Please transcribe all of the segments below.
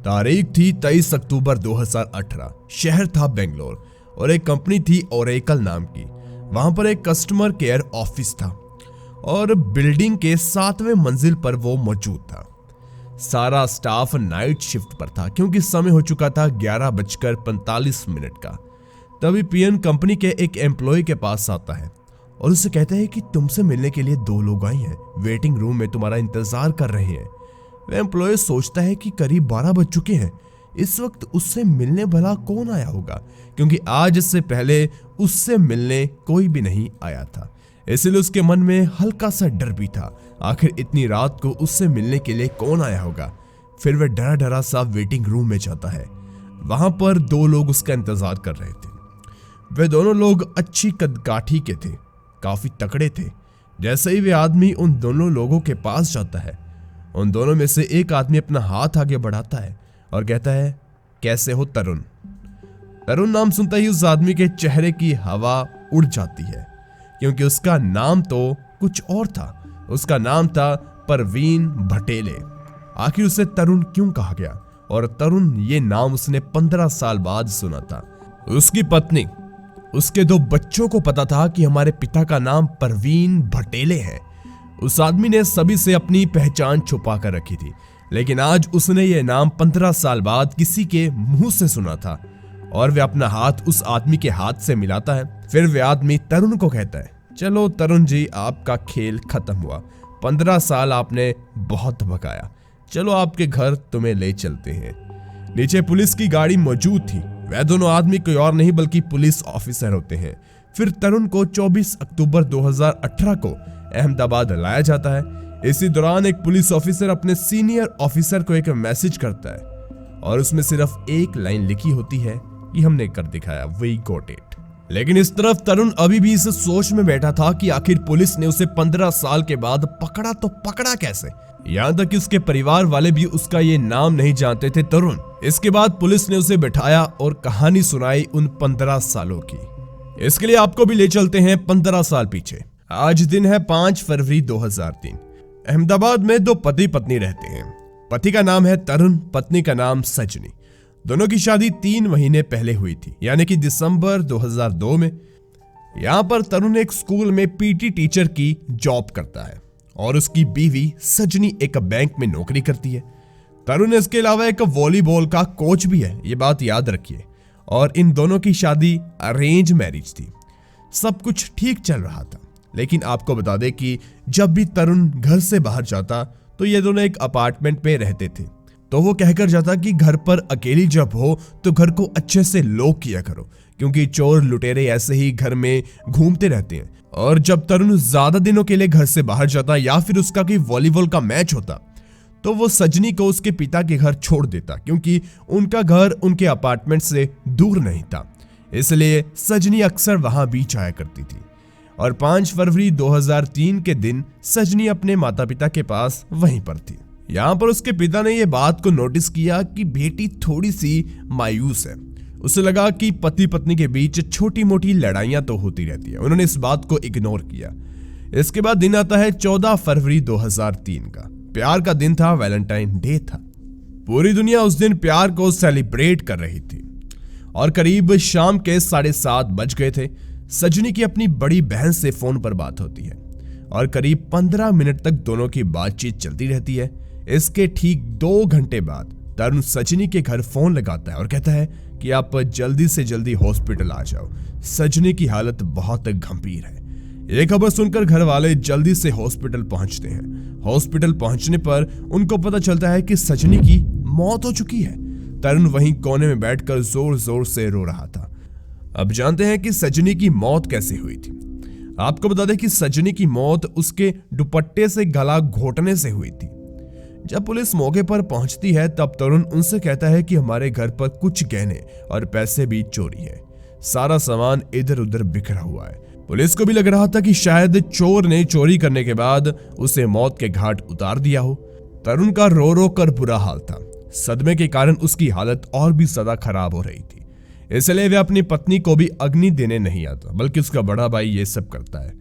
तारीख थी 23 अक्टूबर 2018। शहर था बेंगलोर और एक कंपनी थी ओरेकल नाम की। वहां पर एक कस्टमर केयर ऑफिस था और बिल्डिंग के 7वें मंजिल पर वो मौजूद था। सारा स्टाफ नाइट शिफ्ट पर था क्योंकि समय हो चुका था 11:45 का। तभी पीएन कंपनी के एक एम्प्लॉय के पास आता है और उससे कहता है कि तुमसे मिलने के लिए 2 लोग आए हैं, वेटिंग रूम में तुम्हारा इंतजार कर रहे हैं। वह एम्प्लॉय सोचता है कि करीब 12 बज चुके हैं, इस वक्त उससे मिलने भला कौन आया होगा, क्योंकि आज इससे पहले उससे मिलने कोई भी नहीं आया था। इसलिए उसके मन में हल्का सा डर भी था, आखिर इतनी रात को उससे मिलने के लिए कौन आया होगा। फिर वह डरा डरा सा वेटिंग रूम में जाता है। वहां पर 2 लोग उसका इंतजार कर रहे थे। वे दोनों लोग अच्छी कदकाठी के थे, काफी तकड़े थे। जैसे ही वे आदमी उन दोनों लोगों के पास जाता है, उन दोनों में से एक आदमी अपना हाथ आगे बढ़ाता है और कहता है, कैसे हो तरुण। तरुण नाम सुनता ही उस आदमी के चेहरे की हवा उड़ जाती है, क्योंकि उसका नाम तो कुछ और था। उसका नाम था परवीन भटेले। आखिर उसे तरुण क्यों कहा गया, और तरुण ये नाम उसने 15 साल बाद सुना था। उसकी पत्नी, उसके 2 बच्चों को पता था कि हमारे पिता का नाम परवीन भटेले है। उस आदमी ने सभी से अपनी पहचान छुपा कर रखी थी, लेकिन आज उसने यह नाम 15 साल बाद किसी के मुंह से सुना था और वह अपना हाथ उस आदमी के हाथ से मिलाता है। फिर वह आदमी तरुण को कहता है, चलो तरुण जी, आपका खेल खत्म हुआ। 15 साल आपने बहुत भगाया, चलो आपके घर तुम्हें ले चलते हैं। नीचे पुलिस की गाड़ी मौजूद थी। वह दोनों आदमी कोई और नहीं बल्कि पुलिस ऑफिसर होते हैं। फिर तरुण को 24 अक्टूबर 2018 को अहमदाबाद लाया जाता है। इसी दौरान एक पुलिस ऑफिसर अपने सीनियर ऑफिसर को एक मैसेज करता है और उसमें सिर्फ एक लाइन लिखी होती है कि हमने कर दिखाया, वी गॉट इट। लेकिन इस तरफ तरुण अभी भी इस सोच में बैठा था कि आखिर पुलिस ने उसे 15 साल के बाद पकड़ा तो पकड़ा कैसे। यहाँ तक कि उसके परिवार वाले भी उसका ये नाम नहीं जानते थे, तरुण। इसके बाद पुलिस ने उसे बिठाया और कहानी सुनाई उन 15 सालों की। इसके लिए आपको भी ले चलते हैं 15 साल पीछे। आज दिन है 5 फरवरी 2003। अहमदाबाद में 2 पति पत्नी रहते हैं। पति का नाम है तरुण, पत्नी का नाम सजनी। दोनों की शादी 3 महीने पहले हुई थी, यानी कि दिसंबर 2002 में। यहाँ पर तरुण एक स्कूल में पीटी टीचर की जॉब करता है और उसकी बीवी सजनी एक बैंक में नौकरी करती है। तरुण इसके अलावा एक वॉलीबॉल का कोच भी है, ये बात याद रखिए। और इन दोनों की शादी अरेंज मैरिज थी। सब कुछ ठीक चल रहा था, लेकिन आपको बता दें कि जब भी तरुण घर से बाहर जाता तो ये दोनों एक अपार्टमेंट में रहते थे। तो वो कहकर जाता कि घर पर अकेली जब हो तो घर को अच्छे से लॉक किया करो, क्योंकि चोर लुटेरे ऐसे ही घर में घूमते रहते हैं। और जब तरुण ज्यादा दिनों के लिए घर से बाहर जाता या फिर उसका कोई वॉलीबॉल का मैच होता तो वो सजनी को उसके पिता के घर छोड़ देता, क्योंकि उनका घर उनके अपार्टमेंट से दूर नहीं था। इसलिए सजनी अक्सर वहां भी जाया करती थी। और 5 फरवरी 2003 के दिन सजनी अपने माता पिता के पास वहीं पर थी। यहाँ पर उसके पिता ने यह बात को नोटिस किया कि बेटी थोड़ी सी मायूस है। उसे लगा कि पति पत्नी के बीच छोटी मोटी लड़ाइयां तो होती रहती है। उन्होंने इस बात को इग्नोर किया। इसके बाद दिन आता है 14 फरवरी 2003 का। प्यार का दिन था, वैलेंटाइन डे था। पूरी दुनिया उस दिन प्यार को सेलिब्रेट कर रही थी और करीब शाम के 7:30 बज गए थे। सजनी की अपनी बड़ी बहन से फोन पर बात होती है और करीब 15 मिनट तक दोनों की बातचीत चलती रहती है। इसके ठीक 2 घंटे बाद तरुण सजनी के घर फोन लगाता है और कहता है कि आप जल्दी से जल्दी हॉस्पिटल आ जाओ, सजनी की हालत बहुत गंभीर है। ये खबर सुनकर घर वाले जल्दी से हॉस्पिटल पहुंचते हैं। हॉस्पिटल पहुंचने पर उनको पता चलता है कि सजनी की मौत हो चुकी है। तरुण वहीं कोने में बैठकर जोर जोर से रो रहा था। अब जानते हैं कि सजनी की मौत कैसे हुई थी। आपको बता दें कि सजनी की मौत उसके दुपट्टे से गला घोटने से हुई थी। जब पुलिस मौके पर पहुंचती है तब तरुण उनसे कहता है कि हमारे घर पर कुछ गहने और पैसे भी चोरी है। सारा सामान इधर उधर बिखरा हुआ है। पुलिस को भी लग रहा था कि शायद चोर ने चोरी करने के बाद उसे मौत के घाट उतार दिया हो। तरुण का रो रो कर बुरा हाल था। सदमे के कारण उसकी हालत और भी ज्यादा खराब हो रही थी। इसलिए वह अपनी पत्नी को भी अग्नि देने नहीं आता, बल्कि उसका बड़ा भाई ये सब करता है।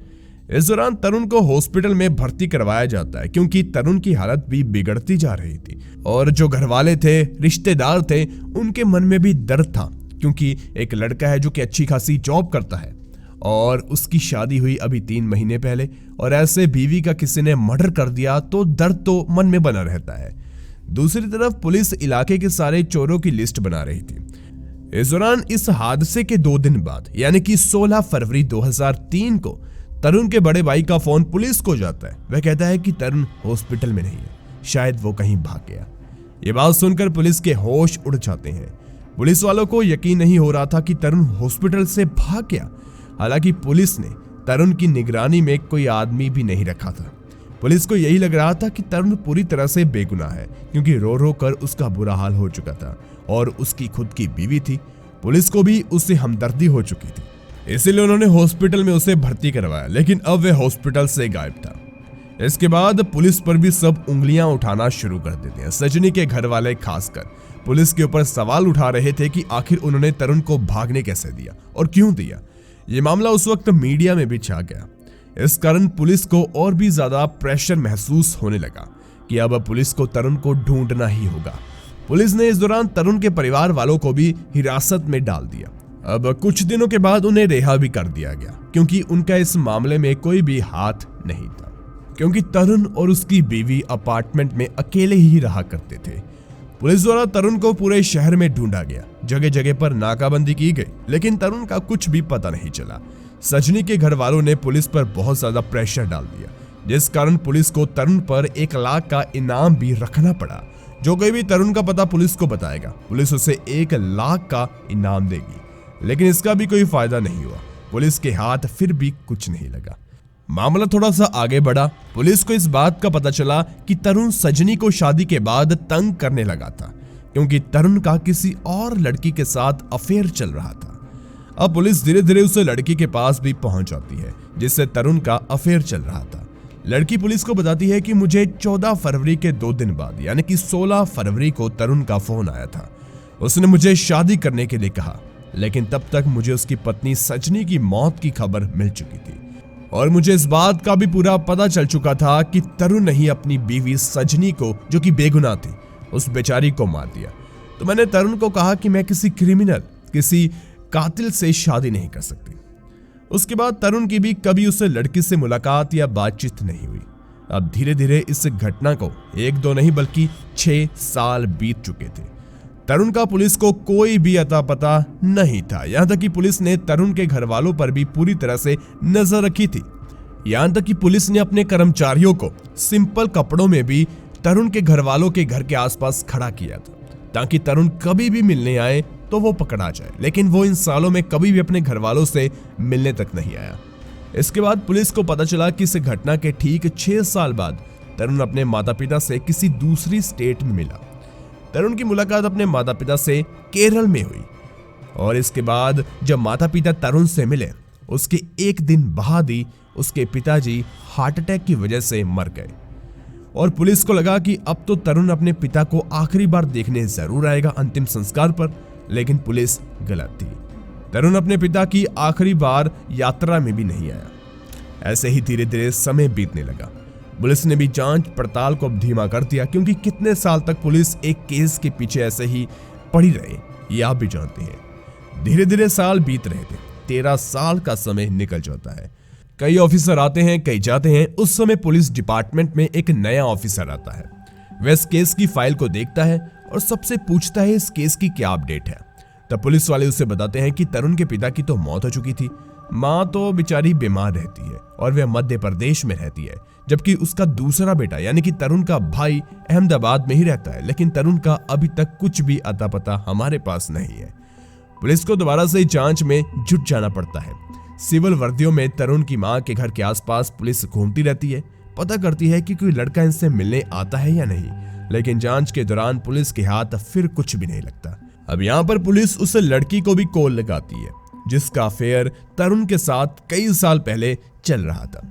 इस दौरान तरुण को हॉस्पिटल में भर्ती करवाया जाता है क्योंकि तरुण की हालत भी बिगड़ती जा रही थी और जो घर वाले थे, रिश्तेदार थे, उनके मन में भी दर्द था क्योंकि एक लड़का है जो कि अच्छी खासी जॉब करता है और उसकी शादी हुई अभी 3 महीने पहले और ऐसे बीवी का किसी ने मर्डर कर दिया तो दर्द तो मन में बना रहता है। दूसरी तरफ पुलिस इलाके के सारे चोरों की लिस्ट बना रही थी। इस दौरान इस हादसे के 2 दिन बाद यानी कि 16 फरवरी 2003 को तरुण के बड़े भाई का फोन पुलिस को जाता है। वह कहता है कि तरुण हॉस्पिटल में नहीं है, शायद वो कहीं भाग गया। ये बात सुनकर पुलिस के होश उड़ जाते हैं। पुलिस वालों को यकीन नहीं हो रहा था कि तरुण हॉस्पिटल से भाग गया। हालांकि पुलिस ने तरुण की निगरानी में कोई आदमी भी नहीं रखा था। पुलिस को यही लग रहा था कि तरुण पूरी तरह से बेगुनाह है क्योंकि रो रो कर उसका बुरा हाल हो चुका था और उसकी खुद की बीवी थी। पुलिस को भी उससे हमदर्दी हो चुकी थी, इसीलिए उन्होंने हॉस्पिटल में उसे भर्ती करवाया, लेकिन अब वह हॉस्पिटल से गायब था। इसके बाद पुलिस पर भी सब उंगलियां उठाना शुरू कर देते हैं। सजनी के घर वाले खासकर पुलिस के ऊपर सवाल उठा रहे थे कि आखिर उन्होंने तरुण को भागने कैसे दिया और क्यों दिया। ये मामला उस वक्त मीडिया में भी छा गया। इस कारण पुलिस को और भी ज्यादा प्रेशर महसूस होने लगा कि अब पुलिस को तरुण को ढूंढना ही होगा। पुलिस ने इस दौरान तरुण के परिवार वालों को भी हिरासत में डाल दिया। अब कुछ दिनों के बाद उन्हें रिहा भी कर दिया गया क्योंकि उनका इस मामले में कोई भी हाथ नहीं था, क्योंकि तरुण और उसकी बीवी अपार्टमेंट में अकेले ही रहा करते थे। पुलिस द्वारा तरुण को पूरे शहर में ढूंढा गया, जगह जगह पर नाकाबंदी की गई, लेकिन तरुण का कुछ भी पता नहीं चला। सजनी के घर वालों ने पुलिस पर बहुत ज्यादा प्रेशर डाल दिया, जिस कारण पुलिस को तरुण पर 1 लाख का इनाम भी रखना पड़ा। जो कोई भी तरुण का पता पुलिस को बताएगा, पुलिस उसे 1 लाख का इनाम देगी। लेकिन इसका भी कोई फायदा नहीं हुआ। पुलिस के हाथ फिर भी कुछ नहीं लगा। मामला थोड़ा सा आगे बढ़ा। पुलिस को इस बात का पता चला कि तरुण सजनी को शादी के बाद तंग करने लगा था क्योंकि तरुण का किसी और लड़की के साथ अफेयर चल रहा था। अब पुलिस धीरे धीरे उस लड़की के पास भी पहुंच जाती है जिससे तरुण का अफेयर चल रहा था। लड़की पुलिस को बताती है कि मुझे 14 फरवरी के 2 दिन बाद यानी कि 16 फरवरी को तरुण का फोन आया था। उसने मुझे शादी करने के लिए कहा, लेकिन तब तक मुझे उसकी पत्नी सजनी की मौत की खबर मिल चुकी थी और मुझे इस बात का भी पूरा पता चल चुका था कि तरुण ने ही अपनी बीवी सजनी को, जो कि बेगुनाह थी, उस बेचारी को मार दिया। तो मैंने तरुण को कहा कि मैं किसी क्रिमिनल, किसी कातिल से शादी नहीं कर सकती। उसके बाद तरुण की भी कभी उस लड़की से मुलाकात या बातचीत नहीं हुई। अब धीरे धीरे इस घटना को 1-2 नहीं बल्कि 6 साल बीत चुके थे। तरुण का पुलिस को कोई भी अता पता नहीं था। यहां तक कि पुलिस ने तरुण के घर वालों पर भी पूरी तरह से नजर रखी थी। यहां तक कि पुलिस ने अपने कर्मचारियों को सिंपल कपड़ों में भी तरुण के घर वालों के घर के आसपास खड़ा किया था ताकि तरुण कभी भी मिलने आए तो वो पकड़ा जाए। लेकिन वो इन सालों में कभी भी अपने घर वालों से मिलने तक नहीं आया। इसके बाद पुलिस को पता चला कि इस घटना के ठीक 6 साल बाद तरुण अपने माता पिता से किसी दूसरी स्टेट में मिला। तरुण की मुलाकात अपने माता पिता से केरल में हुई और इसके बाद जब माता पिता तरुण से मिले, उसके 1 दिन बाद ही उसके पिताजी हार्ट अटैक की वजह से मर गए और पुलिस को लगा कि अब तो तरुण अपने पिता को आखिरी बार देखने जरूर आएगा अंतिम संस्कार पर। लेकिन पुलिस गलत थी। तरुण अपने पिता की आखिरी बार यात्रा में भी नहीं आया। ऐसे ही धीरे धीरे समय बीतने लगा। पुलिस ने भी जांच पड़ताल को अब धीमा कर दिया क्योंकि कितने साल तक पुलिस एक केस के पीछे ऐसे ही पड़ी रहे, ये आप भी जानते हैं। धीरे धीरे साल बीत रहे थे। 13 साल का समय निकल जाता है। कई ऑफिसर आते हैं, कई जाते हैं। उस समय पुलिस डिपार्टमेंट में एक नया ऑफिसर आता है। वह इस केस की फाइल को देखता है और सबसे पूछता है इस केस की क्या अपडेट है। तब पुलिस वाले उसे बताते हैं कि तरुण के पिता की तो मौत हो चुकी थी, माँ तो बेचारी बीमार रहती है और वह मध्य प्रदेश में रहती है, जबकि उसका दूसरा बेटा यानी कि तरुण का भाई अहमदाबाद में ही रहता है। लेकिन तरुण का अभी तक कुछ भी अता पता हमारे पास नहीं है। पुलिस को दोबारा से जांच में जुट जाना पड़ता है। सिविल वर्दियों में तरुण की मां के घर के आसपास पुलिस घूमती रहती है, पता करती है कि कोई लड़का इनसे मिलने आता है या नहीं। लेकिन जांच के दौरान पुलिस के हाथ फिर कुछ भी नहीं लगता। अब यहाँ पर पुलिस उस लड़की को भी कॉल लगाती है जिसका अफेयर तरुण के साथ कई साल पहले चल रहा था।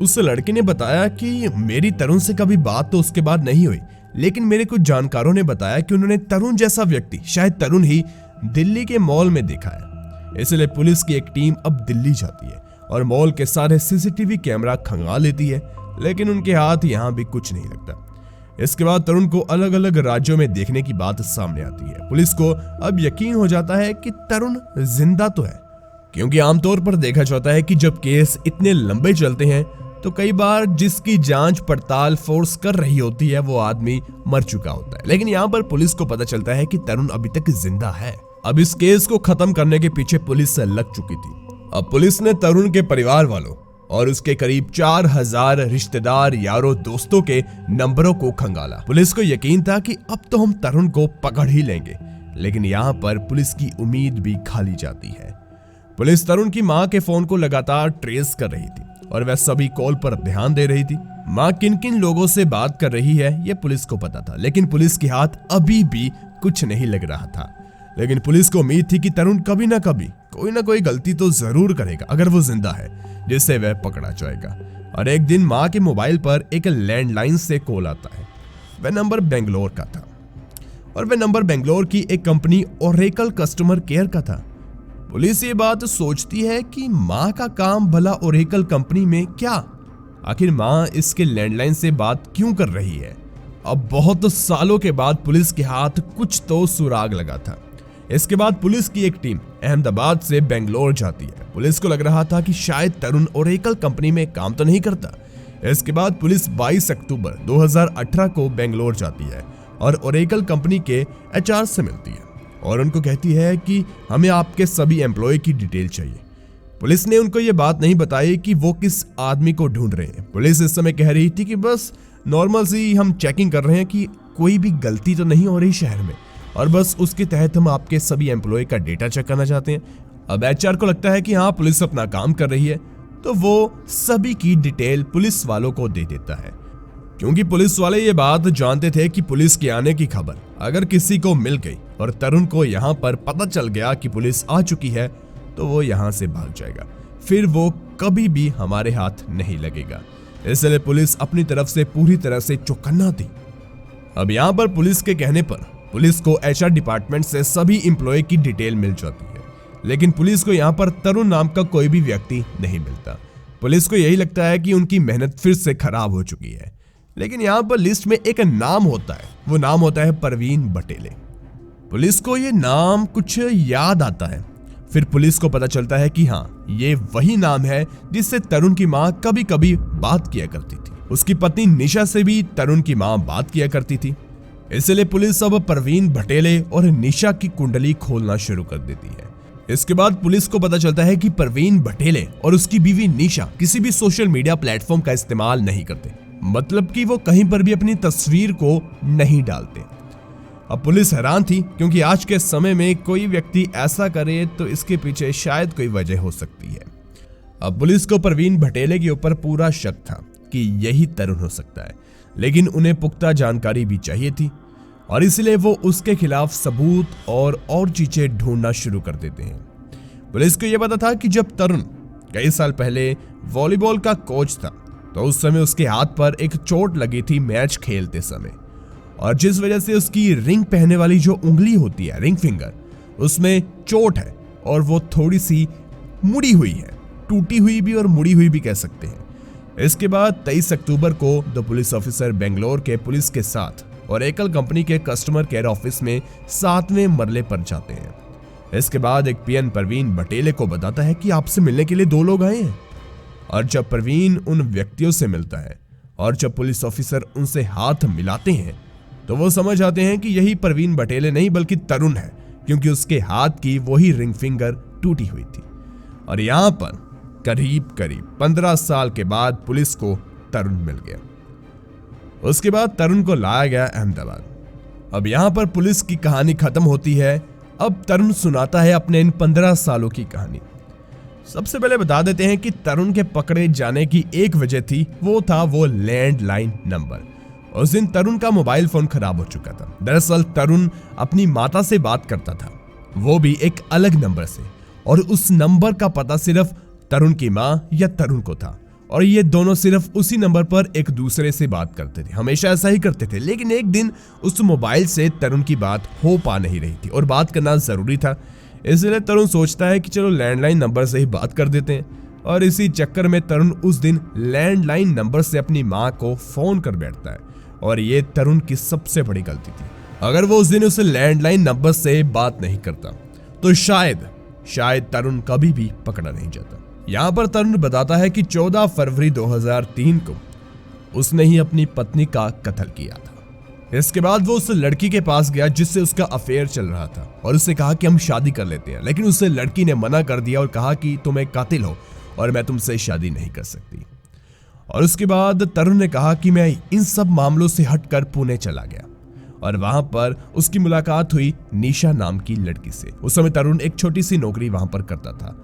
उस लड़के ने बताया कि मेरी तरुण से कभी बात तो उसके बाद नहीं हुई, लेकिन मेरे कुछ जानकारों ने बताया कि उन्होंने तरुण जैसा व्यक्ति, शायद तरुण ही, दिल्ली के मॉल में देखा है। इसलिए पुलिस की एक टीम अब दिल्ली जाती है और मॉल के सारे सीसीटीवी कैमरा खंगाल लेती है, लेकिन उनके हाथ यहाँ भी कुछ नहीं लगता। इसके बाद तरुण को अलग अलग राज्यों में देखने की बात सामने आती है। पुलिस को अब यकीन हो जाता है कि तरुण जिंदा तो है, क्योंकि आमतौर पर देखा जाता है कि जब केस इतने लंबे चलते हैं तो कई बार जिसकी जांच पड़ताल फोर्स कर रही होती है वो आदमी मर चुका होता है, लेकिन यहाँ पर पुलिस को पता चलता है कि तरुण अभी तक जिंदा है। अब इस केस को खत्म करने के पीछे पुलिस लग चुकी थी। अब पुलिस ने तरुण के परिवार वालों और उसके करीब 4000 रिश्तेदार, यारों, दोस्तों के नंबरों को खंगाला। पुलिस को यकीन था कि अब तो हम तरुण को पकड़ ही लेंगे, लेकिन यहाँ पर पुलिस की उम्मीद भी खाली जाती है। पुलिस तरुण की मां के फोन को लगातार ट्रेस कर रही थी और वह सभी कॉल पर ध्यान दे रही थी। मां किन किन लोगों से बात कर रही है यह पुलिस को पता था, लेकिन पुलिस के हाथ अभी भी कुछ नहीं लग रहा था। लेकिन पुलिस को उम्मीद थी कि तरुण कभी ना कभी कोई ना कोई गलती तो जरूर करेगा अगर वो जिंदा है, जिससे वह पकड़ा जाएगा। और एक दिन मां के मोबाइल पर एक लैंडलाइन से कॉल आता है। वह नंबर बेंगलोर का था और वह नंबर बेंगलोर की एक कंपनी ओरेकल कस्टमर केयर का था। पुलिस ये बात सोचती है कि मां का काम भला ओरेकल कंपनी में क्या? आखिर मां इसके लैंडलाइन से बात क्यों कर रही है? अब बहुत सालों के बाद पुलिस के हाथ कुछ तो सुराग लगा था। इसके बाद पुलिस की एक टीम अहमदाबाद से बेंगलोर जाती है। पुलिस को लग रहा था कि शायद तरुण ओरेकल कंपनी में काम तो नहीं करता। इसके बाद पुलिस 22 अक्टूबर 2018 को बेंगलोर जाती है और ओरेकल कंपनी के एचआर से मिलती है और उनको कहती है कि हमें आपके सभी एम्प्लॉय की डिटेल चाहिए। पुलिस ने उनको ये बात नहीं बताई कि वो किस आदमी को ढूंढ रहे हैं। पुलिस इस समय कह रही थी कि बस नॉर्मल सी हम चेकिंग कर रहे हैं कि कोई भी गलती तो नहीं हो रही शहर में, और बस उसके तहत हम आपके सभी एम्प्लॉय का डेटा चेक करना चाहते हैं। अब एचआर को लगता है कि हाँ, पुलिस अपना काम कर रही है, तो वो सभी की डिटेल पुलिस वालों को दे देता है, क्योंकि पुलिस वाले ये बात जानते थे कि पुलिस के आने की खबर अगर किसी को मिल गई और तरुण को यहाँ पर पता चल गया कि पुलिस आ चुकी है तो वो यहाँ से भाग जाएगा, फिर वो कभी भी हमारे हाथ नहीं लगेगा। इसलिए पुलिस अपनी तरफ से पूरी तरह से चौकन्ना थी। अब यहाँ पर पुलिस के कहने पर पुलिस को एचआर डिपार्टमेंट से सभी एम्प्लॉय की डिटेल मिल जाती है, लेकिन पुलिस को यहाँ पर तरुण नाम का कोई भी व्यक्ति नहीं मिलता। पुलिस को यही लगता है कि उनकी मेहनत फिर से खराब हो चुकी है। लेकिन यहाँ पर लिस्ट में एक नाम होता है, वो नाम होता है परवीन बटेले। पुलिस को ये नाम कुछ याद आता है। फिर पुलिस को पता चलता है कि हाँ, ये वही नाम है जिससे तरुण की माँ कभी कभी बात किया करती थी। उसकी पत्नी निशा से भी तरुण की माँ बात किया करती थी। इसलिए पुलिस अब परवीन बटेले और निशा की कुंडली खोलना शुरू कर देती है। इसके बाद पुलिस को पता चलता है कि परवीन बटेले और उसकी बीवी निशा किसी भी सोशल मीडिया प्लेटफॉर्म का इस्तेमाल नहीं करते, मतलब कि वो कहीं पर भी अपनी तस्वीर को नहीं डालते। अब पुलिस हैरान थी, क्योंकि आज के समय में कोई व्यक्ति ऐसा करे तो इसके पीछे शायद कोई वजह हो सकती है। अब पुलिस को परवीन बटेले के ऊपर पूरा शक था कि यही तरुण हो सकता है, लेकिन उन्हें पुख्ता जानकारी भी चाहिए थी और इसलिए वो उसके खिलाफ सबूत और चीजें ढूंढना शुरू कर देते हैं। पुलिस को यह पता था कि जब तरुण कई साल पहले वॉलीबॉल का कोच था तो उस समय उसके हाथ पर एक चोट लगी थी मैच खेलते समय, और जिस वजह से उसकी रिंग पहनने वाली जो उंगली होती है, रिंग फिंगर, उसमें चोट है और वो थोड़ी सी मुड़ी हुई है, टूटी हुई भी और मुड़ी हुई भी कह सकते हैं। इसके बाद 23 अक्टूबर को दो पुलिस ऑफिसर बेंगलोर के पुलिस के साथ ओरेकल कंपनी के कस्टमर केयर ऑफिस में 7वें मरले पर जाते हैं। इसके बाद एक पीएन परवीन बटेले को बताता है कि आपसे मिलने के लिए 2 लोग आए हैं, और जब परवीन उन व्यक्तियों से मिलता है और जब पुलिस ऑफिसर उनसे हाथ मिलाते हैं तो वो समझ आते हैं कि यही परवीन बटेले नहीं बल्कि तरुण है, क्योंकि उसके हाथ की वही रिंग फिंगर टूटी हुई थी। और यहाँ पर करीब 15 साल के बाद पुलिस को तरुण मिल गया। उसके बाद तरुण को लाया गया अहमदाबाद। अब यहाँ पर पुलिस की कहानी खत्म होती है। अब तरुण सुनाता है अपने इन 15 सालों की कहानी। सबसे पहले बता देते हैं कि तरुण के पकड़े जाने की एक वजह थी, वो था वो लैंडलाइन नंबर। उस दिन तरुण का मोबाइल फोन खराब हो चुका था। दरअसल तरुण अपनी माता से बात करता था, वो भी एक अलग नंबर से, और उस नंबर का पता सिर्फ तरुण की माँ या तरुण को था, और ये दोनों सिर्फ उसी नंबर पर एक दूसरे से बात करते थे, हमेशा ऐसा ही करते थे। लेकिन एक दिन उस मोबाइल से तरुण की बात हो पा नहीं रही थी और बात करना जरूरी था, इसलिए तरुण सोचता है कि चलो लैंडलाइन नंबर से ही बात कर देते हैं। और इसी चक्कर में तरुण उस दिन लैंडलाइन नंबर से अपनी मां को फोन कर बैठता है और ये तरुण की सबसे बड़ी गलती थी। अगर वो उस दिन उस लैंडलाइन नंबर से बात नहीं करता तो शायद तरुण कभी भी पकड़ा नहीं जाता। यहाँ पर तरुण बताता है कि 14 फरवरी 2003 को उसने ही अपनी पत्नी का कत्ल किया था। इसके बाद वो उस लड़की के पास गया जिससे उसका अफेयर चल रहा था और उससे कहा कि हम शादी कर लेते हैं, लेकिन उस लड़की ने मना कर दिया और कहा कि तुम एक कातिल हो और मैं तुमसे शादी नहीं कर सकती। और उसके बाद तरुण ने कहा कि मैं इन सब मामलों से हटकर पुणे चला गया और वहां पर उसकी मुलाकात हुई निशा नाम की लड़की से। उस समय तरुण एक छोटी सी नौकरी वहां पर करता था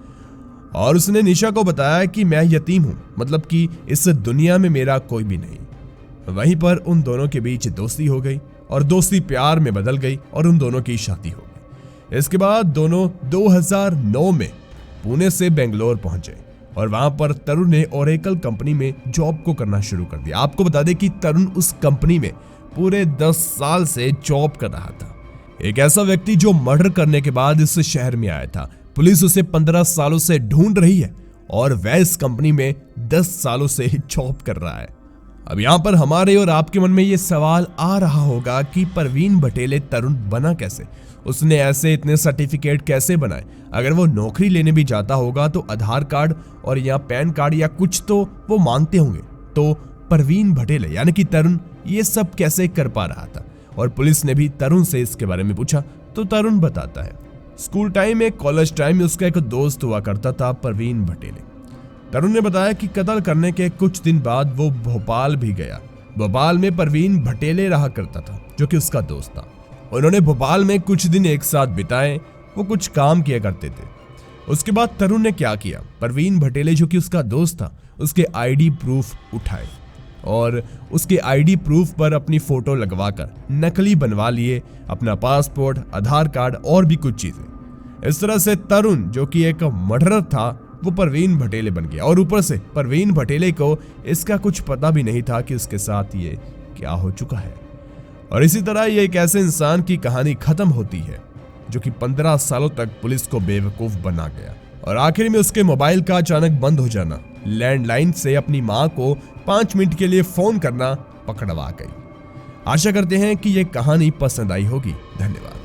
और उसने निशा को बताया कि मैं यतीम हूं, मतलब कि इस दुनिया में मेरा कोई भी नहीं। वहीं पर उन दोनों के बीच दोस्ती हो गई और दोस्ती प्यार में बदल गई और उन दोनों की शादी हो गई। इसके बाद दोनों 2009 में पुणे से बेंगलोर पहुंचे और वहां पर तरुण ने ओरेकल कंपनी में जॉब को करना शुरू कर दिया। आपको बता दें कि तरुण उस कंपनी में पूरे 10 साल से जॉब कर रहा था। एक ऐसा व्यक्ति जो मर्डर करने के बाद इस शहर में आया था, पुलिस उसे 15 सालों से ढूंढ रही है और वह इस कंपनी में 10 सालों से जॉब कर रहा है। अब यहाँ पर हमारे और आपके मन में ये सवाल आ रहा होगा कि परवीन बटेले तरुण बना कैसे, उसने ऐसे इतने सर्टिफिकेट कैसे बनाए। अगर वो नौकरी लेने भी जाता होगा तो आधार कार्ड और या पैन कार्ड या कुछ तो वो मांगते होंगे, तो परवीन बटेले यानी कि तरुण ये सब कैसे कर पा रहा था। और पुलिस ने भी तरुण से इसके बारे में पूछा तो तरुण बताता है, स्कूल टाइम में, कॉलेज टाइम में उसका एक दोस्त हुआ करता था परवीन बटेले। तरुण ने बताया कि कत्ल करने के कुछ दिन बाद वो भोपाल भी गया। भोपाल में परवीन बटेले रहा करता था जो कि उसका दोस्त था। उन्होंने भोपाल में कुछ दिन एक साथ बिताए, वो कुछ काम किया करते थे। उसके बाद तरुण ने क्या किया, परवीन बटेले जो कि उसका दोस्त था उसके आईडी प्रूफ उठाए और उसके आईडी प्रूफ पर अपनी फोटो लगवाकर नकली बनवा लिए अपना पासपोर्ट, आधार कार्ड और भी कुछ चीजें। इस तरह से तरुण जो कि एक मर्डरर था वो परवीन बटेले बन गया और ऊपर से परवीन बटेले को इसका कुछ पता भी नहीं था कि उसके साथ ये क्या हो चुका है। और इसी तरह ये एक ऐसे इंसान की कहानी खत्म होती है जो कि 15 सालों तक पुलिस को बेवकूफ बना गया और आखिर में उसके मोबाइल का अचानक बंद हो जाना, लैंडलाइन से अपनी मां को 5 मिनट के लिए फोन करना पकड़वा गई। आशा करते हैं कि यह कहानी पसंद आई होगी। धन्यवाद।